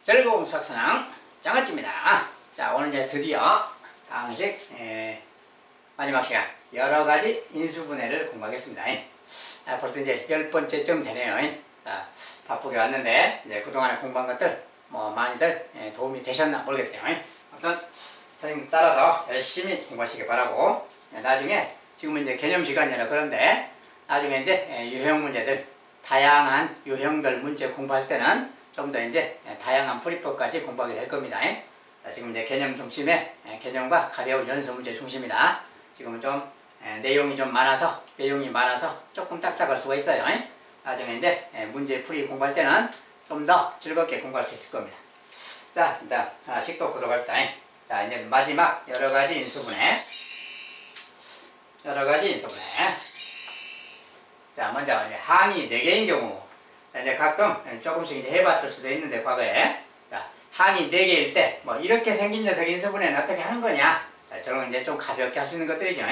즐거운 수학선앙 장아찌입니다. 자, 오늘 이제 드디어 방식 마지막 시간 여러가지 인수분해를 공부하겠습니다. 벌써 이제 10번째쯤 되네요. 자, 바쁘게 왔는데 이제 그동안에 공부한 것들 많이들 도움이 되셨나 모르겠어요. 아무튼 선생님 따라서 열심히 공부하시기 바라고, 나중에 지금은 이제 개념 시간이라 그런데 나중에 이제 유형 문제들, 다양한 유형별 문제 공부할 때는 좀 더 이제 다양한 풀이법까지 공부하게 될 겁니다. 자, 지금 이제 개념 중심의 개념과 가벼운 연습 문제 중심이다. 지금은 좀 내용이 많아서 조금 딱딱할 수가 있어요. 나중에 이제 문제 풀이 공부할 때는 좀 더 즐겁게 공부할 수 있을 겁니다. 자, 일단 하나씩 또 보도록 합시다. 자, 이제 마지막 여러가지 인수분해. 자, 먼저 이제 항이 4개인 경우, 이제 가끔 조금씩 이제 해봤을 수도 있는데, 과거에. 자, 항이 4개일 때, 이렇게 생긴 녀석 인수분해는 어떻게 하는 거냐? 자, 저런 건 이제 좀 가볍게 할 수 있는 것들이죠.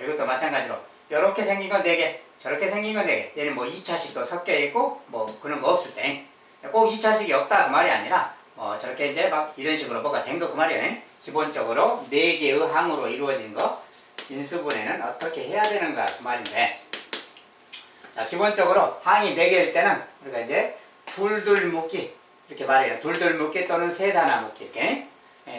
이것도 마찬가지로, 이렇게 생긴 건 4개, 저렇게 생긴 건 4개. 얘는 2차식도 섞여 있고, 그런 거 없을 때. 꼭 2차식이 없다, 그 말이 아니라, 저렇게 이제 이런 식으로 뭐가 된 거, 그 말이에요. 기본적으로 4개의 항으로 이루어진 거, 인수분해는 어떻게 해야 되는가, 그 말인데. 자, 기본적으로 항이 4개일 때는 우리가 이제 둘둘 묶기 이렇게 말해요. 둘둘 묶기 또는 세단화 묶기. 이렇게.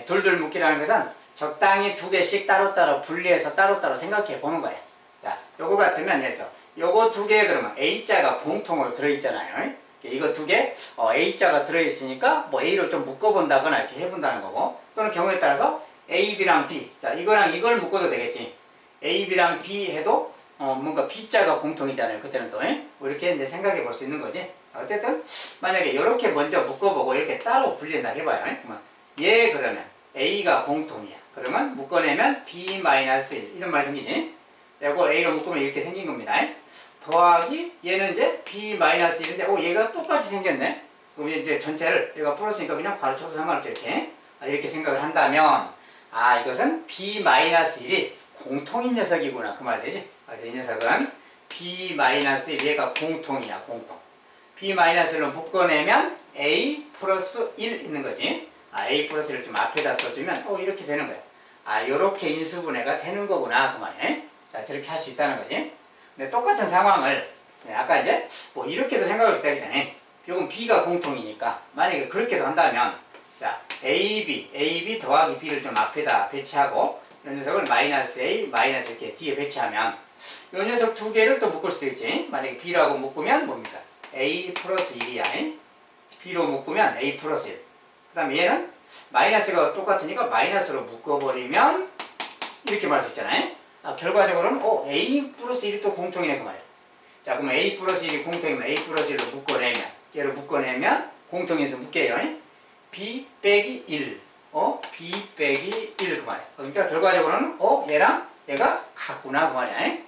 둘둘 묶기라는 것은 적당히 2개씩 따로따로 분리해서 따로따로 생각해 보는 거예요. 자, 요거 같으면 예를 들어서 요거 2개 그러면 A자가 공통으로 들어있잖아요. 이거 2개 A자가 들어있으니까 A로 좀 묶어본다거나 이렇게 해본다는 거고, 또는 경우에 따라서 A, B랑 B, 자, 이거랑 이걸 묶어도 되겠지. A, B랑 B 해도 뭔가 B자가 공통이잖아요. 그때는 또 이렇게 이제 생각해 볼 수 있는 거지. 어쨌든 만약에 이렇게 먼저 묶어보고 이렇게 따로 분리한다 해봐요. 그러면 얘 그러면 A가 공통이야. 그러면 묶어내면 B-1 이런 말이 생기지. 이거 A로 묶으면 이렇게 생긴 겁니다. 더하기 얘는 이제 B-1인데 얘가 똑같이 생겼네. 그럼 이제 전체를 얘가 풀었으니까 그냥 바로 쳐서 상관없죠. 이렇게 생각을 한다면 이것은 B-1이 공통인 녀석이구나, 그 말 되지. 그래서 이 녀석은 B-1 얘가 공통이야, 공통. B-1로 묶어내면 A 플러스 1 있는 거지. A 플러스 1을 좀 앞에다 써주면 이렇게 되는 거야. 요렇게 인수분해가 되는 거구나, 그 말이야. 자, 저렇게 할 수 있다는 거지. 근데 똑같은 상황을 아까 이제 이렇게도 생각할 수 있다기, 요건 B가 공통이니까 만약에 그렇게도 한다면, 자, AB 더하기 B를 좀 앞에다 배치하고 이 녀석을 마이너스 A, 마이너스 이렇게 뒤에 배치하면 이 녀석 2개를 또 묶을 수도 있지. 만약에 B라고 묶으면 뭡니까? A 플러스 1이야. B로 묶으면 A 플러스 1. 그 다음에 얘는 마이너스가 똑같으니까 마이너스로 묶어버리면 이렇게 말할 수 있잖아요. 결과적으로는 A 플러스 1이 또 공통이네, 그 말이야. 자, 그러면 A 플러스 1이 공통이면 A 플러스 1로 묶어내면, 얘를 묶어내면 공통에서 묶여요. B 빼기 1. B 빼기 1, 그 말이야. 그러니까 결과적으로는 얘랑 얘가 같구나, 그 말이야.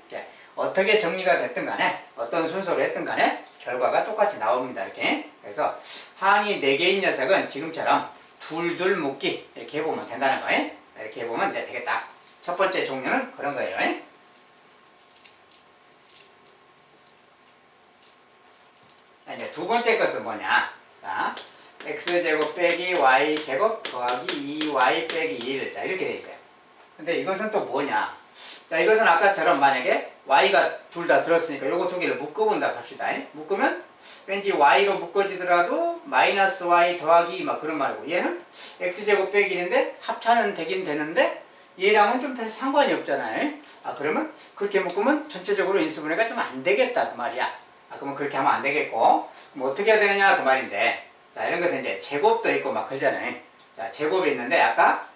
어떻게 정리가 됐든 간에, 어떤 순서로 했든 간에 결과가 똑같이 나옵니다, 이렇게. 그래서 항이 4개인 녀석은 지금처럼 둘둘 묶기 이렇게 해보면 된다는 거예요. 이렇게 해보면 이제 되겠다. 첫 번째 종류는 그런 거예요. 이제 두 번째 것은 뭐냐? 자, x제곱 빼기 y제곱 더하기 2y 빼기 1. 자, 이렇게 돼 있어요. 근데 이것은 또 뭐냐? 자, 이것은 아까처럼 만약에 y가 둘 다 들었으니까 요거 2개를 묶어본다 합시다. 묶으면 왠지 y로 묶어지더라도 마이너스 y 더하기 그런 말이고, 얘는 x제곱 빼기 1인데 합차는 되긴 되는데 얘랑은 좀 별 상관이 없잖아요. 그러면 그렇게 묶으면 전체적으로 인수분해가 좀 안 되겠다, 그 말이야. 그러면 그렇게 하면 안 되겠고, 그럼 어떻게 해야 되느냐, 그 말인데. 자, 이런 것은 이제 제곱도 있고 그러잖아요. 자, 제곱이 있는데 아까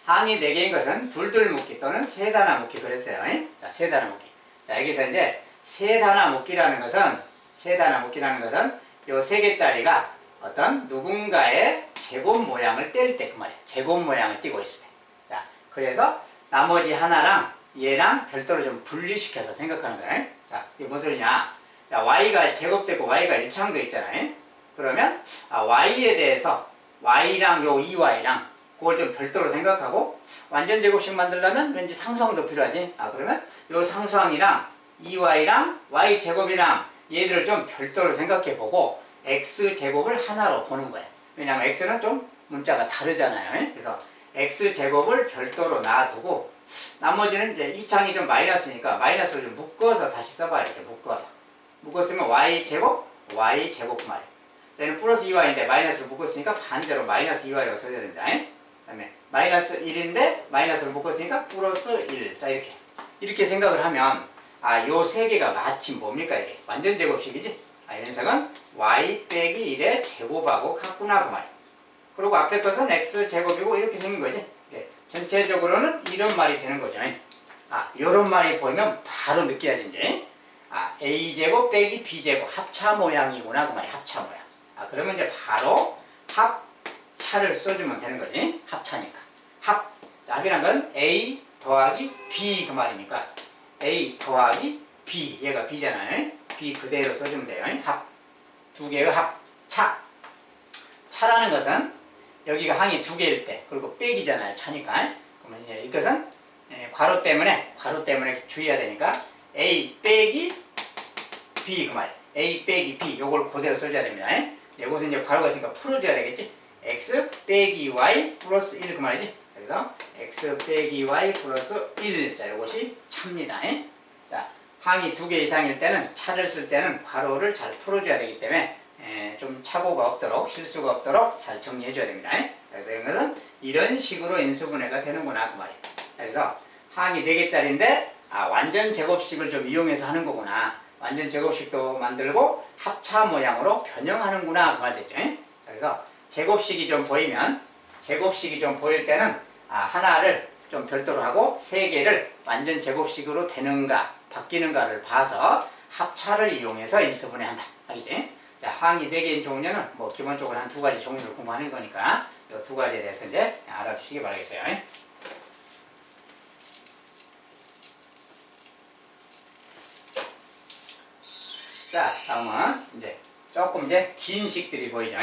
항이 4개인 것은 둘둘 묶기 또는 세단화 묶기 그랬어요. 자, 세단화 묶기. 자, 여기서 이제 세단화 묶기라는 것은 요 3개짜리가 어떤 누군가의 제곱 모양을 뗄 때, 그 말이에요. 제곱 모양을 띄고 있을 때. 자, 그래서 나머지 하나랑 얘랑 별도로 좀 분리시켜서 생각하는 거예요. 자, 이게 뭔 소리냐? 자, y가 제곱되고 y가 1창도 있잖아요. 그러면 y에 대해서 y랑 요 2y랑 그걸 좀 별도로 생각하고, 완전 제곱식 만들려면 왠지 상수항도 필요하지. 그러면 요 상수항이랑 2y랑 y제곱이랑 얘들을 좀 별도로 생각해 보고 x제곱을 하나로 보는 거야. 왜냐하면 x는 좀 문자가 다르잖아요. 그래서 x제곱을 별도로 놔두고 나머지는 이제 이 창이 좀 마이너스니까 마이너스를 좀 묶어서 다시 써봐요. 이렇게 묶었으면 y제곱 그 말이에요. 얘는 플러스 2y인데 마이너스를 묶었으니까 반대로 마이너스 2y라고 써야 됩니다. 그 다음에 마이너스 1인데 마이너스를 묶었으니까 플러스 1. 자, 이렇게 생각을 하면 요 세 개가 마침 뭡니까? 이게 완전 제곱식이지. 이 녀석은 y 빼기 1의 제곱하고 같구나 그 말이에요. 그리고 앞에 것은 x 제곱이고 이렇게 생긴 거지. 전체적으로는 이런 말이 되는 거죠. 요런 말이 보이면 바로 느껴야지 이제. a제곱 빼기 b제곱 합차 모양이구나 그 말이에요. 합차 모양. 그러면 이제 바로 합차를 써주면 되는 거지. 합차니까. 합이란 건 a 더하기 b 그 말이니까 a 더하기 b 얘가 b잖아요. b 그대로 써주면 돼요. 두 개의 합차. 차라는 것은 여기가 항이 두 개일 때 그리고 빼기잖아요. 차니까. 그러면 이제 이것은 괄호 때문에 주의해야 되니까 a 빼기 b 그 말이에요. a 빼기 b 요걸 그대로 써줘야 됩니다. 이것은 이제 괄호가 있으니까 풀어줘야 되겠지. x 빼기 y 플러스 1 그 말이지. 그래서 x 빼기 y 플러스 1. 자, 요것이 차입니다. 자, 항이 두 개 이상일 때는 차를 쓸 때는 괄호를 잘 풀어줘야 되기 때문에 좀 착오가 없도록 실수가 없도록 잘 정리해줘야 됩니다. 그래서 이런 것은 이런 식으로 인수분해가 되는구나 그 말이에요. 그래서 항이 4개짜리인데 완전 제곱식을 좀 이용해서 하는 거구나. 완전 제곱식도 만들고 합차 모양으로 변형하는구나 그 말이죠. 그래서 제곱식이 좀 보일 때는 하나를 좀 별도로 하고 3개를 완전 제곱식으로 되는가 바뀌는가를 봐서 합차를 이용해서 인수분해한다. 알겠지? 자, 항이 4개인 종류는 뭐 기본적으로 한 2가지 종류를 공부하는 거니까 이 2가지에 대해서 이제 알아두시기 바라겠어요. 자, 다음은 이제 조금 이제 긴 식들이 보이죠.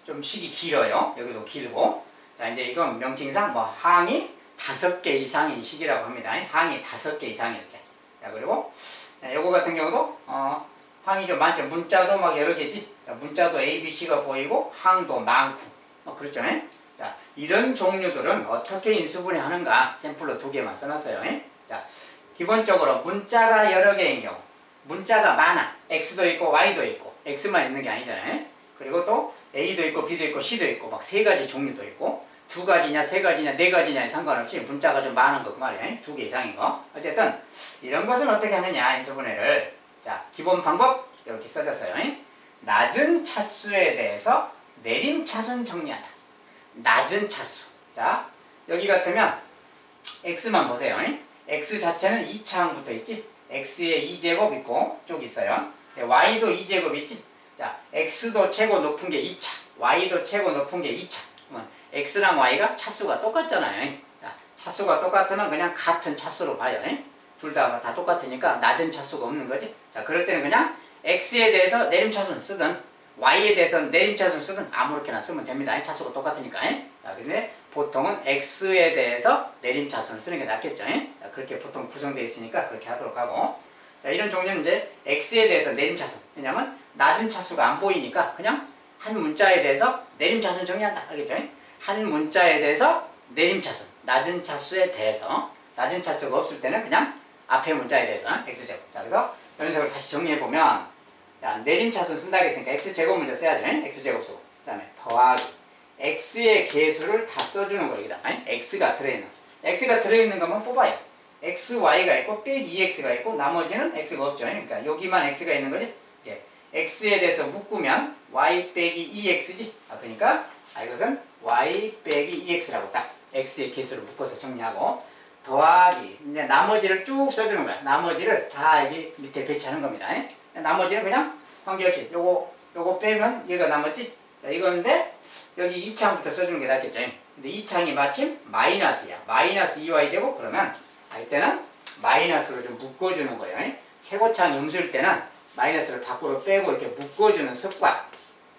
좀 식이 길어요. 여기도 길고. 자, 이제 이건 명칭상 뭐 항이 5개 이상인 식이라고 합니다. 항이 5개 이상일 때. 자, 그리고 요거 같은 경우도 항이 좀 많죠. 문자도 막 여러 개지. 자, 문자도 A, B, C가 보이고 항도 많고. 그렇죠. 자, 이런 종류들은 어떻게 인수분해 하는가 샘플로 2개만 써놨어요. 자, 기본적으로 문자가 여러 개인 경우 문자가 많아. X도 있고 Y도 있고 X만 있는 게 아니잖아요. 그리고 또 A도 있고 B도 있고 C도 있고 막 3가지 종류도 있고 2가지냐 3가지냐 4가지냐에 상관없이 문자가 좀 많은 거 그 말이에요. 2개 이상인 거. 어쨌든 이런 것은 어떻게 하느냐 인수분해를. 자, 기본 방법 이렇게 써졌어요. 낮은 차수에 대해서 내림차순 정리한다. 낮은 차수. 자, 여기 같으면 X만 보세요. X 자체는 2차항 붙어 있지. X에 2제곱 있고 쭉 있어요. Y도 2제곱 있지. 자, X도 최고 높은 게 2차, Y도 최고 높은 게 2차. 그러면 X랑 Y가 차수가 똑같잖아요. 자, 차수가 똑같으면 그냥 같은 차수로 봐요. 둘 다 똑같으니까 낮은 차수가 없는 거지. 자, 그럴 때는 그냥 X에 대해서 내림차순 쓰든 Y에 대해서 내림차순 쓰든 아무렇게나 쓰면 됩니다. 차수가 똑같으니까. 자, 근데 보통은 X에 대해서 내림차순을 쓰는 게 낫겠죠. 자, 그렇게 보통 구성되어 있으니까 그렇게 하도록 하고. 자, 이런 종류는 이제 X에 대해서 내림차순. 왜냐면 낮은 차수가 안 보이니까 그냥 한 문자에 대해서 내림차순 정리한다. 알겠죠? 한 문자에 대해서 내림차순. 낮은 차수에 대해서. 낮은 차수가 없을 때는 그냥 앞에 문자에 대해서 X제곱. 자, 그래서 이런 식으로 다시 정리해보면 자, 내림차순 쓴다고 했으니까 X제곱 문자 써야죠. X제곱 쓰고. 그 다음에 더하기 X의 개수를 다 써주는 거예요. 여기다. X가 들어있는. X가 들어있는 것만 뽑아요. X, Y가 있고 빼기 2X가 있고 나머지는 X가 없죠. 그러니까 여기만 X가 있는 거지. 예. X에 대해서 묶으면 Y 빼기 2X지. 그러니까 이것은 Y 빼기 2X라고 딱 X의 개수를 묶어서 정리하고 더하기 이제 나머지를 쭉 써주는 거야. 나머지를 다 여기 밑에 배치하는 겁니다. 나머지는 그냥 관계없이 요거 빼면 얘가 남았지. 자, 이건데 여기 2창부터 써주는 게 낫겠죠. 근데 2창이 마침 마이너스야. 마이너스 2y제곱 그러면 이때는 마이너스로 좀 묶어주는 거예요. 최고창이 음수일 때는 마이너스를 밖으로 빼고 이렇게 묶어주는 습관.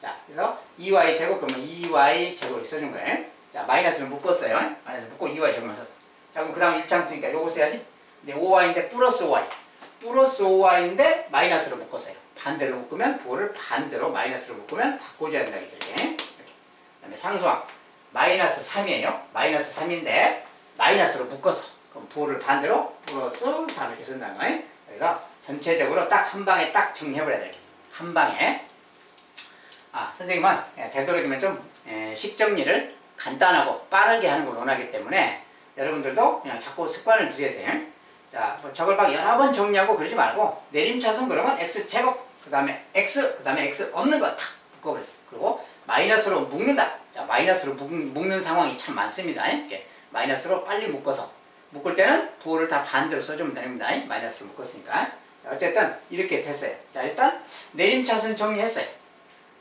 자, 그래서 2y제곱 그러면 2y제곱을 써준 거예요. 자, 마이너스를 묶었어요. 마이너스 묶고 2y제곱만 썼어. 자, 그럼 그 다음 1창 쓰니까 요거 써야지. 근데 5y인데 플러스 5y. 플러스 5y인데 마이너스로 묶었어요. 반대로 묶으면 9를 반대로 마이너스로 묶으면 바꿔줘야 된다. 이렇게. 그다음에 상수항 마이너스 3이에요. 마이너스 3인데 마이너스로 묶어서 그럼 부호를 반대로 플러스 3 이렇게 쓴다는 거예요. 그래서 전체적으로 딱 한 방에 딱 정리해버려야 돼. 한 방에. 선생님은 되도록이면 좀 식정리를 간단하고 빠르게 하는 걸 원하기 때문에 여러분들도 그냥 자꾸 습관을 들이세요. 자, 뭐 저걸 막 여러 번 정리하고 그러지 말고 내림차순 그러면 x제곱 그 다음에 x 없는 거 탁 묶어버려. 그리고 마이너스로 묶는다. 자, 마이너스로 묶는 상황이 참 많습니다. 이렇게 마이너스로 빨리 묶어서 묶을 때는 부호를 다 반대로 써주면 됩니다. 마이너스로 묶었으니까. 어쨌든 이렇게 됐어요. 자, 일단 내림차순 정리했어요.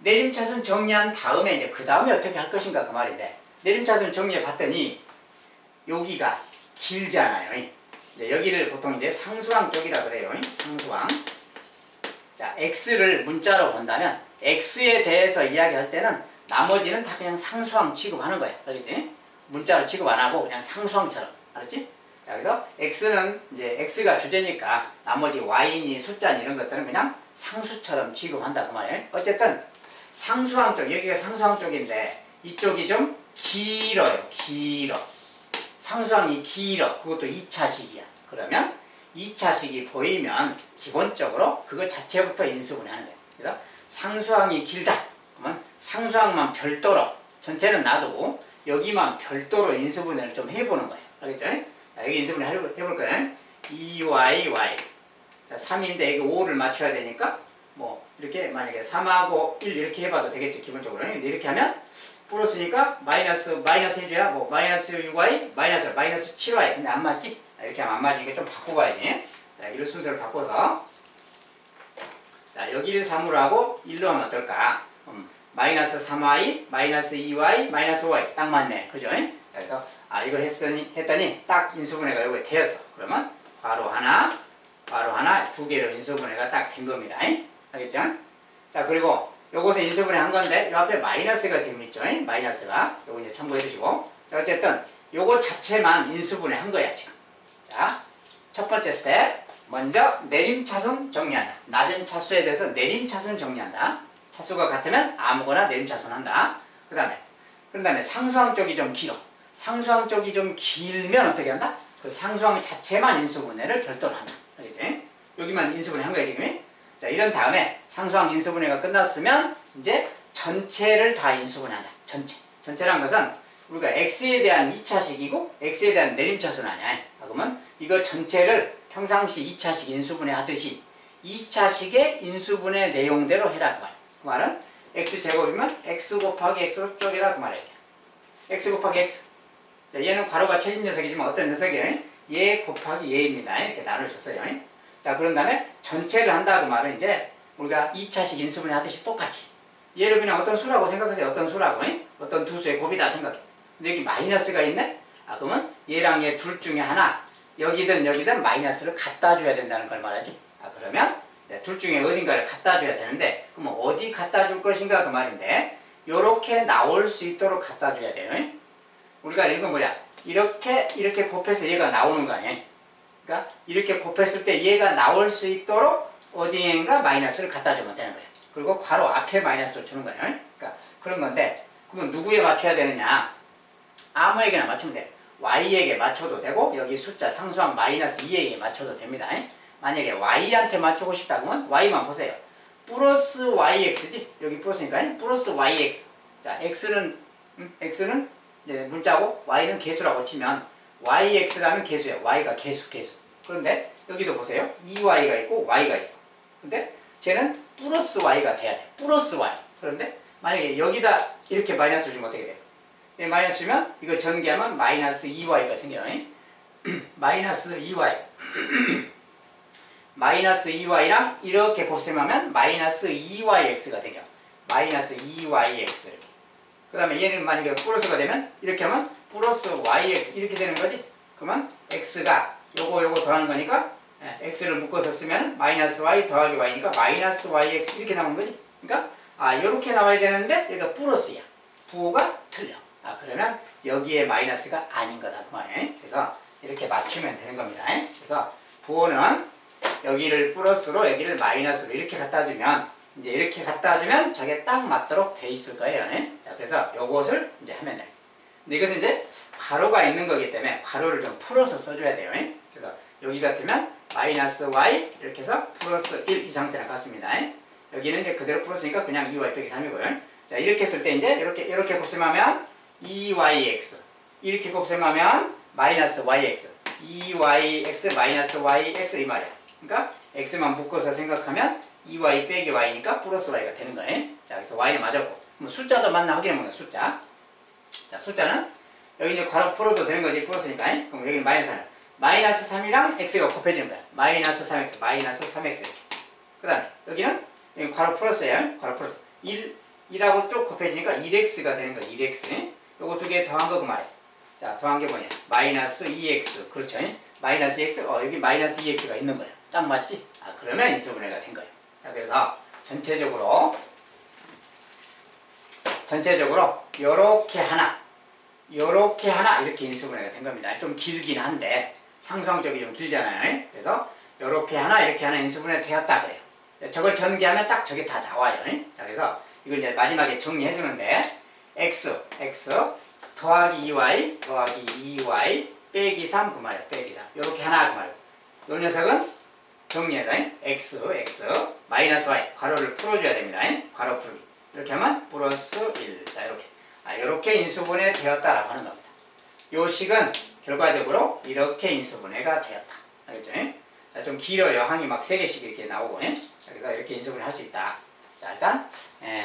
내림차순 정리한 다음에 이제 그 다음에 어떻게 할 것인가 그 말인데, 내림차순 정리해 봤더니 여기가 길잖아요. 여기를 보통 이제 상수항 쪽이라 그래요. 상수항. 자, x를 문자로 본다면 x에 대해서 이야기할 때는 나머지는 다 그냥 상수항 취급하는 거야. 알겠지? 문자로 취급 안 하고 그냥 상수항처럼. 알았지? 자, 그래서 x는 이제 x가 주제니까 나머지 y니 숫자니 이런 것들은 그냥 상수처럼 취급한다 그 말이에요. 어쨌든 상수항 쪽, 여기가 상수항 쪽인데 이쪽이 좀 길어요. 길어. 상수항이 길어. 그것도 2차식이야. 그러면 2차식이 보이면 기본적으로 그거 자체부터 인수분해하는 거예요. 그래서 상수항이 길다. 그러면 상수항만 별도로, 전체는 놔두고 여기만 별도로 인수분해를 좀 해보는 거예요. 알겠죠? 자, 여기 인수분해 해볼 거예요. 2y, y. 자, 3인데 여기 5를 맞춰야 되니까 뭐 이렇게 만약에 3하고 1 이렇게 해봐도 되겠죠. 기본적으로. 근데 이렇게 하면 플러스니까 마이너스 해줘야 뭐 마이너스 6y, 마이너스 7y. 근데 안 맞지? 이렇게 하면 안 맞으니까 좀 바꿔봐야지. 자, 이런 순서를 바꿔서 자, 여기를 3으로 하고 1로 하면 어떨까? 마이너스 3y, 마이너스 2y, 마이너스 5y. 딱 맞네. 그죠? 그래서 이거 했더니 딱 인수분해가 요게 되었어. 그러면 괄호 하나, 두 개로 인수분해가 딱 된 겁니다. 알겠죠? 자, 그리고 요것에 인수분해 한 건데 요 앞에 마이너스가 지금 있죠? 마이너스가. 요거 이제 참고해 주시고. 자, 어쨌든 요거 자체만 인수분해 한 거야, 지금. 자, 첫 번째 스텝. 먼저 내림차순 정리한다. 낮은 차수에 대해서 내림차순 정리한다. 차수가 같으면 아무거나 내림차순 한다. 그 다음에 상수항 쪽이 좀 길어. 상수항 쪽이 좀 길면 어떻게 한다? 그 상수항 자체만 인수분해를 별도로 한다. 알겠지? 여기만 인수분해 한 거야, 지금. 자, 이런 다음에 상수항 인수분해가 끝났으면 이제 전체를 다 인수분해한다. 전체란 것은 우리가 x에 대한 2차식이고 x에 대한 내림차순 아니야. 그러면 이거 전체를 평상시 2차식 인수분해 하듯이 2차식의 인수분해 내용대로 해라 그 말이야. 그 말은 x제곱이면 x 곱하기 x로 쪼개라 그 말이야. x 곱하기 x. 자, 얘는 괄호가 쳐진 녀석이지만 어떤 녀석이에요? 얘 곱하기 얘입니다. 이렇게 나눠줬어요. 자, 그런 다음에 전체를 한다 그 말은 이제 우리가 2차식 인수분해 하듯이 똑같이 얘를 그냥 어떤 수라고 생각하세요. 어떤 수라고. 어떤 두 수의 곱이다 생각해. 근데 여기 마이너스가 있네? 그러면 얘랑 얘 둘 중에 하나 여기든 마이너스를 갖다 줘야 된다는 걸 말하지. 그러면 둘 중에 어딘가를 갖다 줘야 되는데 그러면 어디 갖다 줄 것인가 그 말인데 요렇게 나올 수 있도록 갖다 줘야 돼요. 우리가 이건 뭐야? 이렇게 곱해서 얘가 나오는 거 아니야? 그러니까 이렇게 곱했을 때 얘가 나올 수 있도록 어디엔가 마이너스를 갖다 주면 되는 거야. 그리고 괄호 앞에 마이너스를 주는 거야. 그러니까 그런 건데 그러면 누구에 맞춰야 되느냐? 아무에게나 맞추면 돼. y에게 맞춰도 되고 여기 숫자 상수항 마이너스 2에게 맞춰도 됩니다. 만약에 y한테 맞추고 싶다 그러면 y만 보세요. 플러스 yx지? 여기 플러스니까 플러스 yx. 자, x는 이제 문자고 y는 개수라고 치면 yx라는 개수야. y가 개수. 그런데 여기도 보세요. 2y가 있고 y가 있어. 근데 쟤는 플러스 y가 돼야 돼. 플러스 y. 그런데 만약에 여기다 이렇게 마이너스를 주면 어떻게 돼요? 마이너스 주면 이걸 전개하면 마이너스 2y가 생겨요. 마이너스 2y. 마이너스 2y랑 이렇게 곱셈하면 마이너스 2yx가 생겨. 마이너스 2yx 이렇게. 그 다음에 얘는 만약에 플러스가 되면 이렇게 하면 플러스 yx 이렇게 되는 거지. 그러면 x가 요거 더하는 거니까 x를 묶어서 쓰면 마이너스 y 더하기 y니까 마이너스 yx 이렇게 나오는 거지. 그러니까 요렇게 나와야 되는데 여기가 플러스야. 부호가 틀려. 그러면 여기에 마이너스가 아닌 거다 그 말이에요. 그래서 이렇게 맞추면 되는 겁니다. 그래서 부호는 여기를 플러스로 여기를 마이너스로 이렇게 갖다 주면 이제 이렇게 갖다 주면 저게 딱 맞도록 돼 있을 거예요. 예? 자, 그래서 요것을 이제 하면 돼요. 근데 이것은 이제 괄호가 있는 거기 때문에 괄호를 좀 풀어서 써줘야 돼요. 예? 그래서 여기 같으면 마이너스 y 이렇게 해서 플러스 1 이 상태랑 같습니다. 예? 여기는 이제 그대로 풀었으니까 그냥 2y 빼기 3이고요. 자, 이렇게 쓸 때 이제 이렇게 곱셈하면 2yx 이렇게 곱셈하면 마이너스 yx 2yx 마이너스 yx 이 말이야. 그러니까 x만 묶어서 생각하면 2y 빼기 y니까 플러스 y가 되는 거예요. 자, 그래서 y는 맞았고 뭐 숫자도 맞나 확인해보는 숫자. 자, 숫자는 여기 이제 괄호 풀어도 되는 거지 풀었으니까. 그럼 여기는 마이너스 3. 마이너스 3이랑 x가 곱해지는 거야. 마이너스 3x 마이너스 3x 이렇게. 그 다음에 여기는 여기 괄호 풀었어요. 괄호 풀었어. 1하고 쭉 곱해지니까 1x가 되는 거야. 1x. 요거 두 개 더한 거 그 말이야. 자, 더한 게 뭐냐? 마이너스 2x. 그렇죠? 마이너스 2x. 여기 마이너스 2x가 있는 거야. 딱 맞지? 아, 그러면 인수분해가 된 거예요. 자, 그래서 전체적으로 요렇게 하나 이렇게 인수분해가 된 겁니다. 좀 길긴 한데 상수항 쪽이 좀 길잖아요. 그래서 요렇게 하나 이렇게 하나 인수분해 되었다 그래요. 저걸 전개하면 딱 저게 다 나와요. 자, 그래서 이걸 이제 마지막에 정리해 주는데 x 더하기 2y 빼기 3 그 말이에요. 빼기 3 요렇게 하나 그 말이에요. 요 녀석은 정리해서 x 마이너스 y 괄호를 풀어줘야 됩니다. 괄호 풀기 이렇게 하면 플러스 1 자 이렇게 인수분해 되었다라고 하는 겁니다. 요 식은 결과적으로 이렇게 인수분해가 되었다. 알겠죠? 자, 좀 길어요. 항이 막 3개씩 이렇게 나오고. 자, 그래서 이렇게 인수분해 할 수 있다. 자, 일단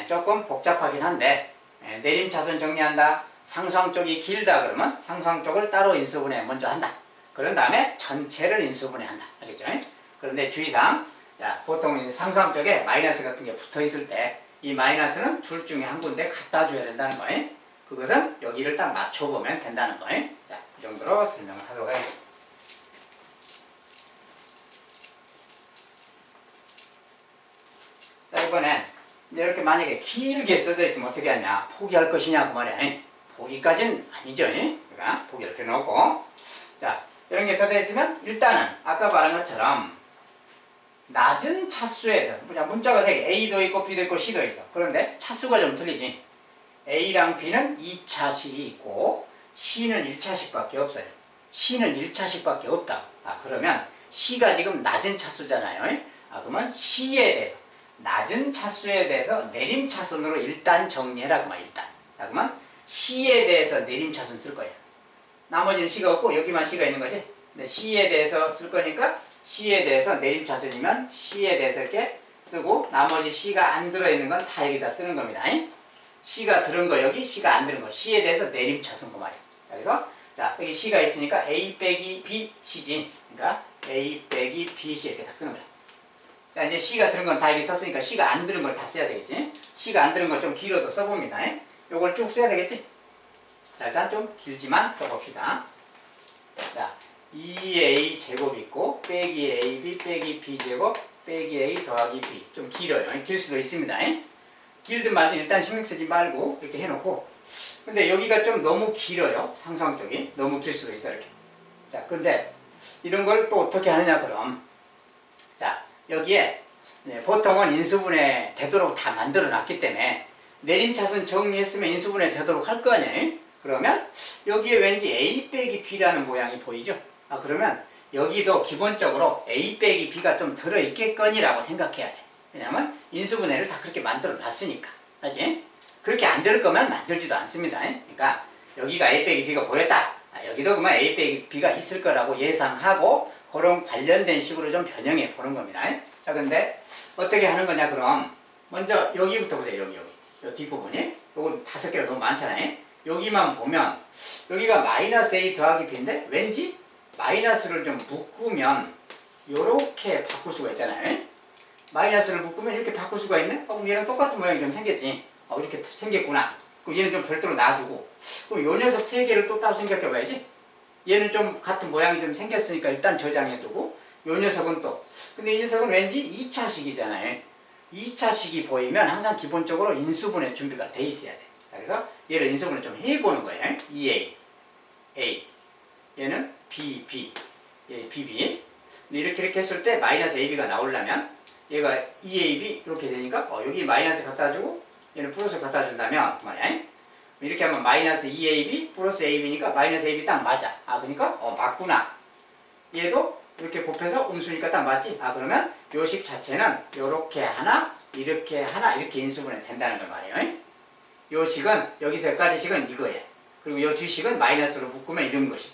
조금 복잡하긴 한데 내림차순 정리한다. 상수항 쪽이 길다 그러면 상수항 쪽을 따로 인수분해 먼저 한다. 그런 다음에 전체를 인수분해 한다. 알겠죠? 그런데 주의사항, 자, 보통 상수항 쪽에 마이너스 같은 게 붙어 있을 때 이 마이너스는 둘 중에 한 군데 갖다 줘야 된다는 거예요. 그것은 여기를 딱 맞춰보면 된다는 거예요. 자, 이 정도로 설명을 하도록 하겠습니다. 자, 이번엔 이렇게 만약에 길게 써져 있으면 어떻게 하냐? 포기할 것이냐 그 말이야. 포기까지는 아니죠. 그러니까 포기할 필요는 없고. 자, 이런 게 써져 있으면 일단은 아까 말한 것처럼 낮은 차수에 대해서 문자가 3개 A도 있고 B도 있고 C도 있어. 그런데 차수가 좀 틀리지. A랑 B는 2차식이 있고 C는 1차식밖에 없어요. C는 1차식밖에 없다. 아, 그러면 C가 지금 낮은 차수잖아요. 아, 그러면 C에 대해서 낮은 차수에 대해서 내림차순으로 일단 정리해라 그 말. 일단. 자, 그러면 C에 대해서 내림차순 쓸 거야. 나머지는 C가 없고 여기만 C가 있는 거지. 근데 C에 대해서 쓸 거니까 C에 대해서 내림차순이면 C에 대해서 이렇게 쓰고 나머지 C가 안 들어있는 건 다 여기다 쓰는 겁니다. C가 들은 거 여기, C가 안 들은 거. C에 대해서 내림차순 그 말이야. 자, 그래서 자, 여기 C가 있으니까 A 빼기 B, C지. 그러니까 A 빼기 B, C 이렇게 다 쓰는 거야. 자, 이제 C가 들은 건 다 여기 썼으니까 C가 안 들은 걸 다 써야 되겠지. C가 안 들은 걸 좀 길어도 써봅니다. 요걸 쭉 써야 되겠지. 자, 일단 좀 길지만 써봅시다. 자, 2A 제곱 있고 빼기 AB 빼기 B 제곱 빼기 A 더하기 B. 좀 길어요. 길 수도 있습니다. 길든 말든 일단 신경 쓰지 말고 이렇게 해놓고. 근데 여기가 좀 너무 길어요. 상수항 쪽이 너무 길 수도 있어 이렇게. 자, 그런데 이런 걸 또 어떻게 하느냐 그럼. 자, 여기에 보통은 인수분해 되도록 다 만들어 놨기 때문에 내림차순 정리했으면 인수분해 되도록 할 거 아니에요? 그러면 여기에 왠지 A 빼기 B라는 모양이 보이죠? 아, 그러면 여기도 기본적으로 A 빼기 B가 좀 들어있겠거니라고 생각해야 돼. 왜냐면 인수분해를 다 그렇게 만들어 놨으니까. 알지? 그렇게 안 될 거면 만들지도 않습니다. 그러니까 여기가 A 빼기 B가 보였다. 아, 여기도 그러면 A 빼기 B가 있을 거라고 예상하고 그런 관련된 식으로 좀 변형해 보는 겁니다. 자, 근데 어떻게 하는 거냐 그럼 먼저 여기부터 보세요. 여기 이 뒷부분이 요건 5개가 너무 많잖아요. 여기만 보면 여기가 마이너스 A 더하기 B인데 왠지 마이너스를 좀 묶으면 요렇게 바꿀 수가 있잖아요. 마이너스를 묶으면 이렇게 바꿀 수가 있네? 그럼 얘랑 똑같은 모양이 좀 생겼지. 이렇게 생겼구나. 그럼 얘는 좀 별도로 놔두고 그럼 요 녀석 3개를 또 따로 생각해 봐야지. 얘는 좀 같은 모양이 좀 생겼으니까 일단 저장해두고 요 녀석은 또 근데 이 녀석은 왠지 2차식이잖아요. 2차식이 보이면 항상 기본적으로 인수분해 준비가 돼 있어야 돼. 그래서 얘를 인수분해 좀 해보는 거예요. 2A, A 얘는 B, B, 얘 BB 근데 이렇게 했을 때 마이너스 AB가 나오려면 얘가 2ab 이렇게 되니까 여기 마이너스 갖다 주고 얘는 플러스 갖다 준다면 말이야. 이렇게 하면 마이너스 2ab 플러스 ab니까 마이너스 ab 딱 맞아. 그러니까 맞구나. 얘도 이렇게 곱해서 음수니까 딱 맞지. 그러면 요 식 자체는 요렇게 하나 이렇게 하나 이렇게 인수분해 된다는 걸 말이에요. 요 식은 여기서 여기까지 식은 이거예요. 그리고 요 뒤식은 마이너스로 묶으면 이런 것이.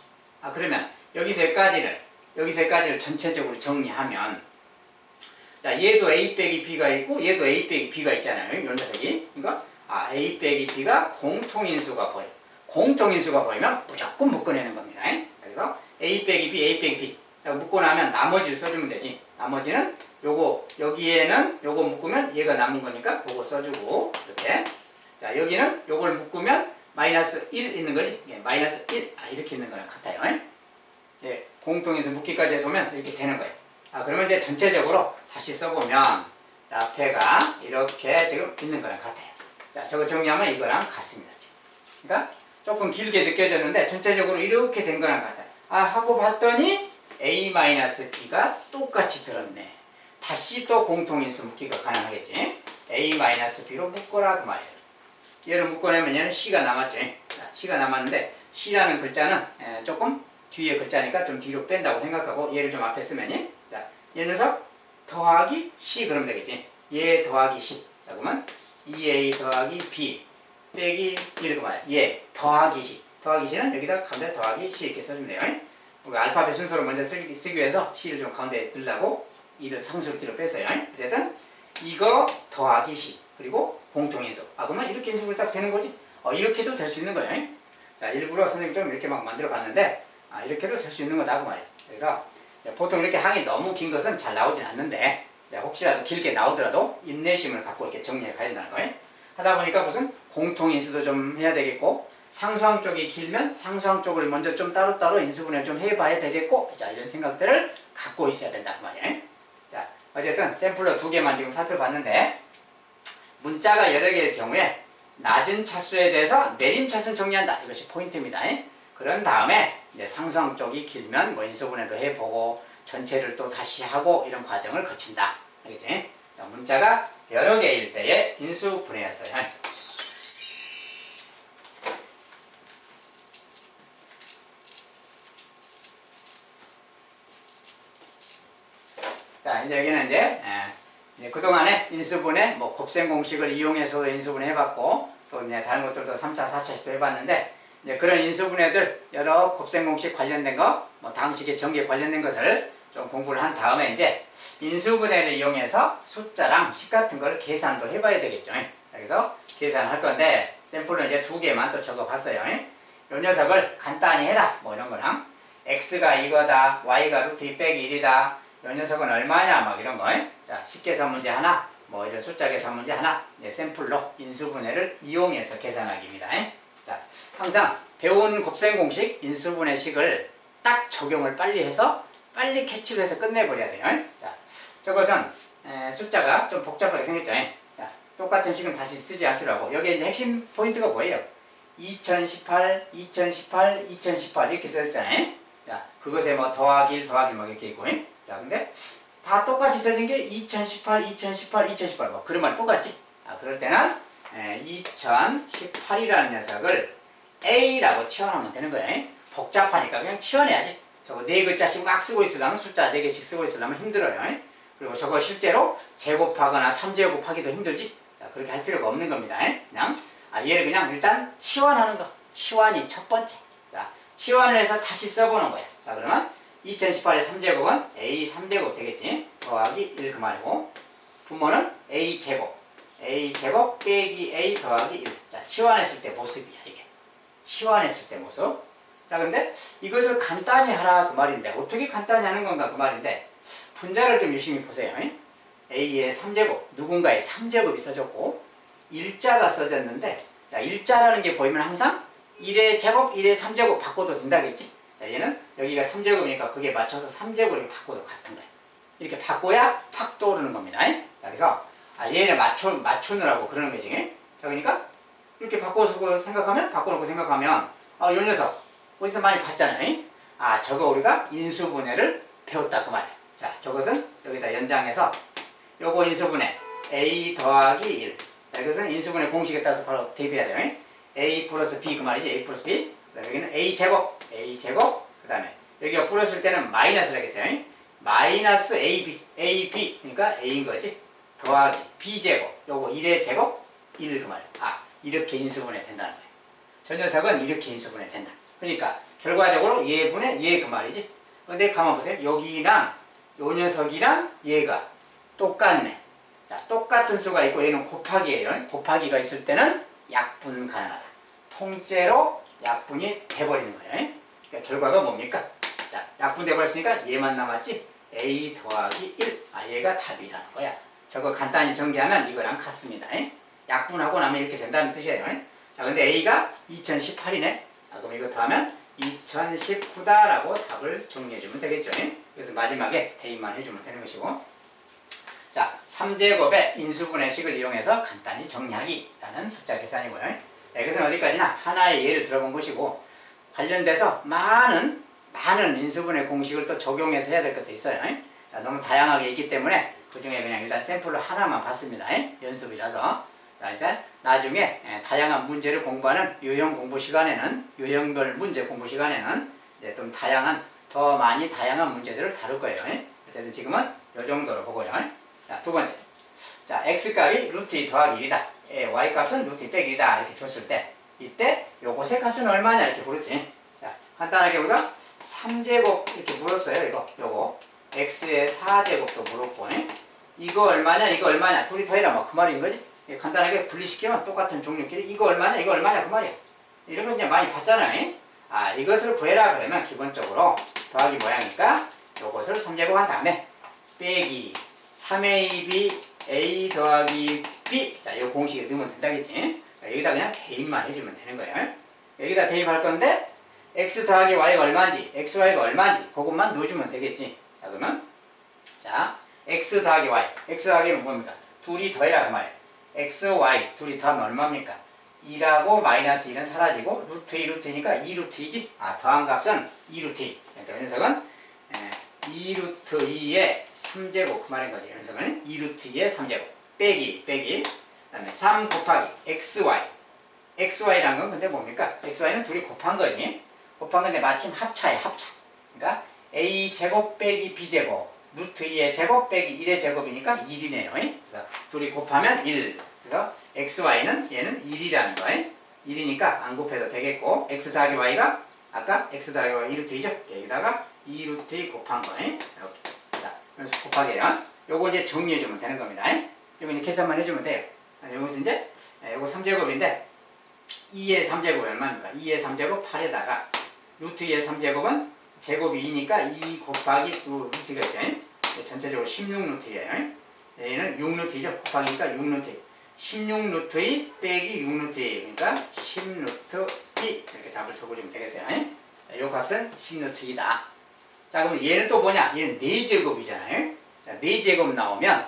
그러면 여기서 여기까지를 전체적으로 정리하면 자 얘도 a 빼기 b가 있고 얘도 a 빼기 b가 있잖아요. 요 녀석이. 그러니까 a 빼기 b가 공통인수가 보여. 공통인수가 보이면 무조건 묶어내는 겁니다. 그래서 a 빼기 b, a 빼기 b 묶고 나면 나머지를 써주면 되지. 나머지는 요거 여기에는 요거 묶으면 얘가 남은 거니까 그거 써주고 이렇게. 자 여기는 요걸 묶으면 마이너스 1 있는 거지. 마이너스 1 이렇게 있는 거랑 같아요. 공통인수 묶기까지 해서 오면 이렇게 되는 거예요. 그러면 이제 전체적으로 다시 써보면 앞에가 이렇게 지금 있는 거랑 같아요. 자 저거 정리하면 이거랑 같습니다. 그러니까 조금 길게 느껴졌는데 전체적으로 이렇게 된 거랑 같아요. 하고 봤더니 a-b가 똑같이 들었네. 다시 또 공통인수 묶기가 가능하겠지. a-b로 묶어라 그 말이에요. 얘를 묶어내면 얘는 c가 남았죠. 자, c가 남았는데 c라는 글자는 조금 뒤에 글자니까 좀 뒤로 뺀다고 생각하고 얘를 좀 앞에 쓰면 자, 얘 녀석 더하기 c 그러면 되겠지. 얘 더하기 c. 자 그러면 2a 더하기 b 빼기 1 그 말이야. 얘 더하기 c. 더하기 c는 여기다 가운데 더하기 c 이렇게 써주면 돼요. 우리 알파벳 순서로 먼저 쓰기 위해서 c를 좀 가운데 넣으려고 2를 상수를 뒤로 뺐어요. 어쨌든 이거 더하기 c 그리고 공통인수. 그러면 이렇게 인수분해 딱 되는 거지. 이렇게도 될 수 있는 거예요. 자 일부러 선생님 좀 이렇게 막 만들어 봤는데 이렇게도 될 수 있는 거다 그 말이에요. 그래서 보통 이렇게 항이 너무 긴 것은 잘 나오진 않는데 혹시라도 길게 나오더라도 인내심을 갖고 이렇게 정리해 가야 된다는 거예요. 하다 보니까 무슨 공통인수도 좀 해야 되겠고 상수항 쪽이 길면 상수항 쪽을 먼저 좀 따로따로 인수분해 좀 해봐야 되겠고 자 이런 생각들을 갖고 있어야 된다 그 말이에요. 자 어쨌든 샘플로 2개만 지금 살펴봤는데 문자가 여러 개일 경우에 낮은 차수에 대해서 내림 차수는 정리한다. 이것이 포인트입니다. 그런 다음에 이제 상수항 쪽이 길면 뭐 인수분해도 해보고 전체를 또 다시 하고 이런 과정을 거친다. 알겠지? 자, 문자가 여러 개일 때의 인수분해였어요. 자, 이제 여기는 이제 그동안에 인수분해, 뭐 곱셈 공식을 이용해서도 인수분해 해봤고 또 이제 다른 것들도 3차, 4차도 해봤는데 이제 그런 인수분해들 여러 곱셈 공식 관련된 거, 뭐 당식의 전개 관련된 것을 좀 공부를 한 다음에 이제 인수분해를 이용해서 숫자랑 식 같은 걸 계산도 해봐야 되겠죠. 그래서 계산할 건데 샘플은 이제 2개만 또 적어봤어요. 이 녀석을 간단히 해라 뭐 이런 거랑 x가 이거다, y가 루트 2 빼기 1이다, 이 녀석은 얼마냐 막 이런 거. 자, 식계산 문제 하나, 뭐 이런 숫자 계산 문제 하나, 샘플로 인수분해를 이용해서 계산하기입니다. 자, 항상 배운 곱셈 공식, 인수분해 식을 딱 적용을 빨리 해서 빨리 캐치를 해서 끝내버려야 돼요. 자, 저것은 숫자가 좀 복잡하게 생겼죠. 자, 똑같은 식은 다시 쓰지 않기로 하고 여기에 이제 핵심 포인트가 뭐예요? 2018, 2018, 2018 이렇게 써있잖아요. 자, 그것에 뭐 더하기 1, 더하기 막 이렇게 있고. 자, 근데 다 똑같이 써진 게 2018, 2018, 2018 뭐 그런 말 똑같지? 그럴 때는 2018이라는 녀석을 A라고 치환하면 되는 거예요. 복잡하니까 그냥 치환해야지. 저거 4글자씩 막 쓰고 있으려면 숫자 4개씩 쓰고 있으려면 힘들어요. 그리고 저거 실제로 제곱하거나 3제곱하기도 힘들지. 자, 그렇게 할 필요가 없는 겁니다. 그냥 얘를 그냥 일단 치환하는 거. 치환이 첫 번째. 자, 치환을 해서 다시 써보는 거야. 자, 그러면 2018의 3제곱은 A 3제곱 되겠지. 더하기 1 그 말이고 분모는 A 제곱. A 제곱 빼기 A 더하기 1. 자, 치환했을 때 모습이야 이게. 치환했을 때 모습. 자, 근데 이것을 간단히 하라 그 말인데 어떻게 간단히 하는 건가 그 말인데 분자를 좀 유심히 보세요. A의 3제곱, 누군가의 3제곱이 써졌고 일자가 써졌는데 자, 일자라는 게 보이면 항상 1의 제곱, 1의 3제곱 바꿔도 된다겠지. 자, 얘는 여기가 3제곱이니까 그게 맞춰서 3제곱 이렇게 바꿔도 같은 거예요. 이렇게 바꿔야 팍 떠오르는 겁니다. 자, 그래서 얘를 맞추느라고 그러는 거지. 자, 그러니까 이렇게 바꿔서 생각하면 바꿔놓고 생각하면 이 녀석 어디서 많이 봤잖아요. 저거 우리가 인수분해를 배웠다 그 말이에요. 자, 저것은 여기다 연장해서 요거 인수분해 a 더하기 1. 자, 이것은 인수분해 공식에 따라서 바로 대입해야 돼요. a 플러스 b 그 말이지. a 플러스 b. 그다음에 여기는 a 제곱. 그다음에 여기가 플러스일 때는 마이너스를 하겠어요. 마이너스 ab 그러니까 a인 거지. 더하기 b 제곱. 요거 1의 제곱 1 그 말. 이렇게 인수분해 된다는 거예요. 저 녀석은 이렇게 인수분해 된다. 그러니까 결과적으로 얘분의 얘 그 말이지. 근데 가만 보세요. 여기랑 요 녀석이랑 얘가 똑같네. 자, 똑같은 수가 있고 얘는 곱하기예요. 곱하기가 있을 때는 약분 가능하다. 통째로 약분이 돼버리는 거예요. 그러니까 결과가 뭡니까? 자, 약분 돼버렸으니까 얘만 남았지. a 더하기 1. 얘가 답이라는 거야. 저거 간단히 정리하면 이거랑 같습니다. 약분하고 나면 이렇게 된다는 뜻이에요. 자, 근데 a가 2018이네. 그럼 이거 더하면 2019다라고 답을 정리해주면 되겠죠. 그래서 마지막에 대입만 해주면 되는 것이고. 자, 3제곱의 인수분해식을 이용해서 간단히 정리하기라는 숫자 계산이고요. 자, 이것은 어디까지나 하나의 예를 들어본 것이고 관련돼서 많은 인수분해 공식을 또 적용해서 해야 될 것도 있어요. 자, 너무 다양하게 있기 때문에 그 중에 그냥 일단 샘플로 하나만 봤습니다. 연습이라서. 자, 일단 나중에 다양한 문제를 공부하는 유형별 문제 공부 시간에는 이제 좀 더 많이 다양한 문제들을 다룰 거예요. 어쨌든 지금은 이 정도로 보고요. 자, 두 번째. 자, x값이 루트 2 더하기 1이다. y값은 루트 2 빼기 1이다. 이렇게 줬을 때, 이때 요것의 값은 얼마냐 이렇게 물었지. 자, 간단하게 우리가 3제곱 이렇게 물었어요. 요거. x의 4제곱도 물었고, 이거 얼마냐. 둘이 더해라. 뭐 그 말인 거지. 간단하게 분리시키면 똑같은 종류끼리 이거 얼마냐 그 말이야. 이런 거 그냥 많이 봤잖아요. 이것을 구해라 그러면 기본적으로 더하기 모양이니까 요것을 3제곱 한 다음에 빼기 3ab a 더하기 b. 자, 이 공식에 넣으면 된다겠지. 자, 여기다 그냥 대입만 해주면 되는 거예요. 여기다 대입할 건데 x 더하기 y가 얼마인지 xy가 얼마인지 그것만 넣어주면 되겠지. 자, 그러면 자, x 더하기 y. x 더하기는 뭡니까? 둘이 더해라 그 말이에요. x, y 둘이 더하면 얼마입니까? 2라고 마이너스 1은 사라지고 루트 2 루트니까 2루트이지. 더한 값은 2루트. 그러니까 이 녀석은 2루트 2의 3제곱 그 말인 거지. 이 녀석은 2루트 2의 3제곱 빼기 그 다음에 3 곱하기 xy라는 건 근데 뭡니까? xy는 둘이 곱한 거지. 곱한 건데 마침 합차. 그러니까 a제곱 빼기 b제곱 루트 2의 제곱 빼기 1의 제곱이니까 1이네요. 그래서 둘이 곱하면 1. 그래서 xy는 얘는 1이라는 거예요. 1이니까 안 곱해도 되겠고 x 더하기 y가 아까 x 더하기 y 2루트이죠. 여기다가 2루트 곱한 거예요. 이렇게. 자, 그래서 곱하기요. 요거 이제 정리해주면 되는 겁니다. 이거 이제 계산만 해주면 돼요. 요것은 이제 요거 3제곱인데 2의 3제곱이 얼마입니까? 2의 3제곱 8에다가 루트 2의 3제곱은 제곱이 2니까 2 곱하기 9 루트가 있죠. 전체적으로 16루트예요. 얘는 6루트이죠. 곱하기니까 6루트. 16루트 2 빼기 6루트 2. 그러니까 10루트 2. 이렇게 답을 적어주면 되겠어요. 이 값은 10루트 2다. 자, 그럼 얘는 또 뭐냐? 얘는 4제곱이잖아요. 자, 4제곱 나오면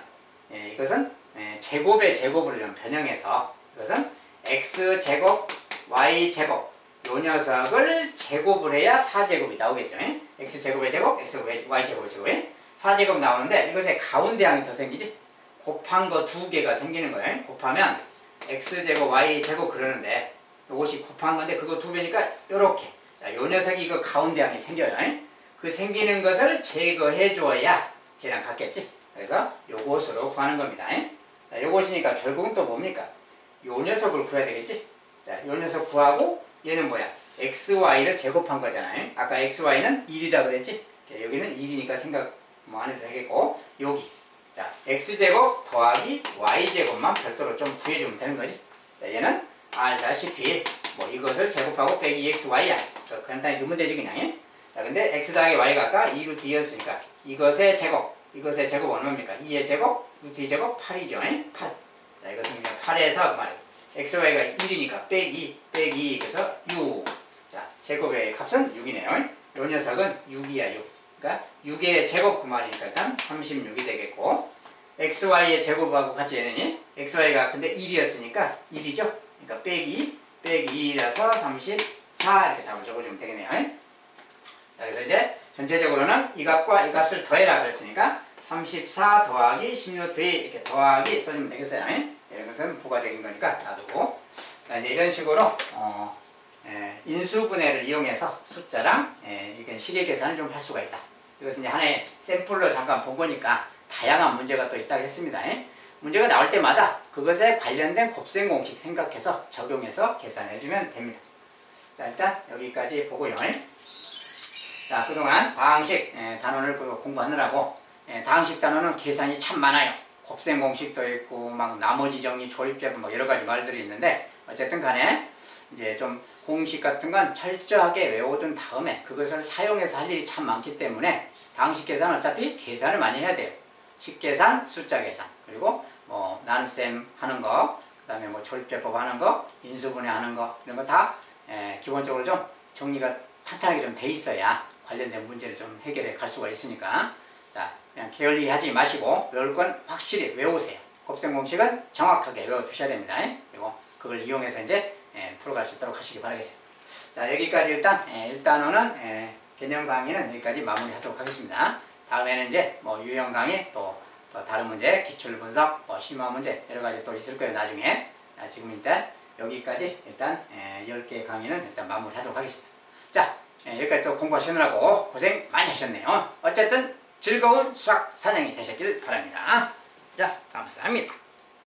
이것은 제곱의 제곱으로 좀 변형해서 이것은 x제곱, y제곱 요 녀석을 제곱을 해야 4제곱이 나오겠죠. x제곱의 제곱, y제곱의 제곱에 4제곱 나오는데 이것의 가운데 항이 더 생기지? 곱한 거 2개가 생기는 거예요. 곱하면 x제곱, y제곱 그러는데 이것이 곱한 건데 그거 2배니까 요렇게. 자, 요 녀석이 이거 가운데 항이 생겨요. 그 생기는 것을 제거해 줘야 쟤랑 같겠지. 그래서 요것으로 구하는 겁니다. 자, 요것이니까 결국은 또 뭡니까? 요 녀석을 구해야 되겠지. 자, 요 녀석 구하고 얘는 뭐야? xy를 제곱한 거잖아요. 아까 xy는 1이라 그랬지? 여기는 1이니까 생각 뭐 안 해도 되겠고 여기 자 x제곱 더하기 y제곱만 별도로 좀 구해주면 되는 거지. 자, 얘는 알다시피 뭐 이것을 제곱하고 빼기 xy야. 간단히 넣으면 되지 그냥. 자, 근데 x 더하기 y가 아까 2루트 2였으니까 이것의 제곱 얼마입니까? 2의 제곱 루트 2제곱 8이죠. 8. 자, 이것은 그냥 8에서 그 말이에요. xy가 1이니까 빼기 그래서 6. 자, 제곱의 값은 6이네요. 요 녀석은 6이야 6. 그러니까 6의 제곱 그 말이니까 일단 36이 되겠고 xy의 제곱하고 같이 얘는 xy가 근데 1이었으니까 1이죠. 그러니까 빼기 2라서 34 이렇게 답을 적어주면 되겠네요. 자, 그래서 이제 전체적으로는 이 값과 이 값을 더해라 그랬으니까 34 더하기 16 뒤에 이렇게 더하기 써주면 되겠어요. 이런 것은 부가적인 거니까 놔두고. 자, 이제 이런 식으로 인수분해를 이용해서 숫자랑 이렇게 식의 계산을 좀 할 수가 있다. 이것은 이제 하나의 샘플로 잠깐 본 거니까 다양한 문제가 또 있다고 했습니다. 문제가 나올 때마다 그것에 관련된 곱셈 공식 생각해서 적용해서 계산해주면 됩니다. 자, 일단 여기까지 보고요. 자, 그동안 다항식 단원을 공부하느라고 다항식 단원은 계산이 참 많아요. 곱셈 공식도 있고 막 나머지 정리, 조립제법 뭐 여러 가지 말들이 있는데 어쨌든 간에 이제 좀 공식 같은 건 철저하게 외워둔 다음에 그것을 사용해서 할 일이 참 많기 때문에 다항식 계산은 어차피 계산을 많이 해야 돼요. 식계산, 숫자 계산, 그리고 뭐 나눗셈 하는 거, 그 다음에 뭐 조립제법 하는 거, 인수분해 하는 거 이런 거 다 기본적으로 좀 정리가 탄탄하게 좀 돼 있어야 관련된 문제를 좀 해결해 갈 수가 있으니까 자, 그냥 게을리하지 마시고 외울 건 확실히 외우세요. 곱셈 공식은 정확하게 외워두셔야 됩니다. 그리고 그걸 이용해서 이제 풀어갈 수 있도록 하시기 바라겠습니다. 자, 여기까지 일단 1단원은 개념 강의는 여기까지 마무리하도록 하겠습니다. 다음에는 이제 뭐 유형 강의 또 다른 문제, 기출 분석, 뭐 심화 문제 여러 가지 또 있을 거예요. 나중에. 지금 일단 여기까지 일단 10개 강의는 일단 마무리하도록 하겠습니다. 자, 여기까지 또 공부하시느라고 고생 많이 하셨네요. 어쨌든 즐거운 수학 사냥이 되셨길 바랍니다. 자, 감사합니다.